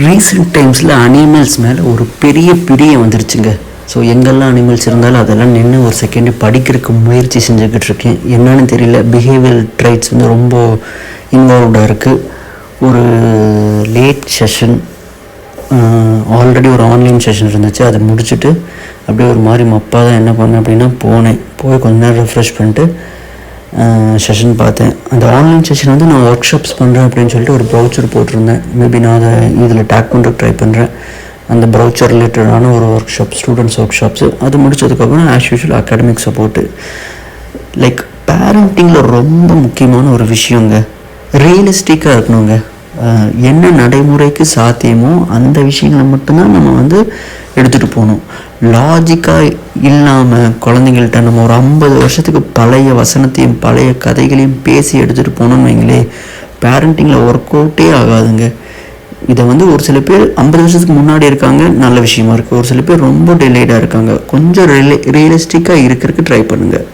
Recent டைம்ஸில் animals மேலே ஒரு பெரிய பிரியம் வந்துருச்சுங்க. ஸோ எங்கெல்லாம் அனிமல்ஸ் இருந்தாலும் அதெல்லாம் நின்று ஒரு செகண்டு படிக்கிறதுக்கு முயற்சி செஞ்சுக்கிட்டு இருக்கேன். என்னன்னு தெரியல, பிஹேவியர் ட்ரைட்ஸ் வந்து ரொம்ப இன்வால்வ்டாக இருக்குது. ஒரு லேட் செஷன், ஆல்ரெடி ஒரு ஆன்லைன் செஷன் இருந்துச்சு, அதை முடிச்சுட்டு அப்படியே ஒரு மாதிரி மப்பாக தான் என்ன பண்ணேன் அப்படின்னா போய் கொஞ்ச நேரம் ரெஃப்ரெஷ் பண்ணிட்டு செஷன் பார்த்தேன். அந்த ஆன்லைன் செஷன் வந்து நான் ஒர்க் ஷாப்ஸ் பண்ணுறேன் அப்படின்னு சொல்லிட்டு ஒரு ப்ரௌச்சர் போட்டிருந்தேன். மேபி நான் அதை இதில் டேக் பண்ணுறதுக்கு ட்ரை பண்ணுறேன். அந்த ப்ரௌச்சர் ரிலேட்டடான ஒரு workshop, students workshops. அது முடிச்சதுக்கப்புறம் as usual academic support. Like பேரண்டிங்கில் ரொம்ப முக்கியமான ஒரு விஷயங்க, ரியலிஸ்டிக்காக இருக்கணுங்க. என்ன நடைமுறைக்கு சாத்தியமோ அந்த விஷயங்களை மட்டும்தான் நம்ம வந்து எடுத்துகிட்டு போகணும். லாஜிக்காக இல்லாமல் குழந்தைங்கள்ட்ட நம்ம ஒரு 50 வருஷத்துக்கு பழைய வசனத்தையும் பழைய கதைகளையும் பேசி எடுத்துகிட்டு போனோம்னு வைங்களே, பேரண்டிங்கில் ஒர்க் அவுட்டே ஆகாதுங்க. இதை வந்து ஒரு சில பேர் 50 வருஷத்துக்கு முன்னாடி இருக்காங்க, நல்ல விஷயமா இருக்குது. ஒரு சில பேர் ரொம்ப டிலேடாக இருக்காங்க. கொஞ்சம் ரியலிஸ்டிக்காக இருக்கிறதுக்கு ட்ரை பண்ணுங்கள்.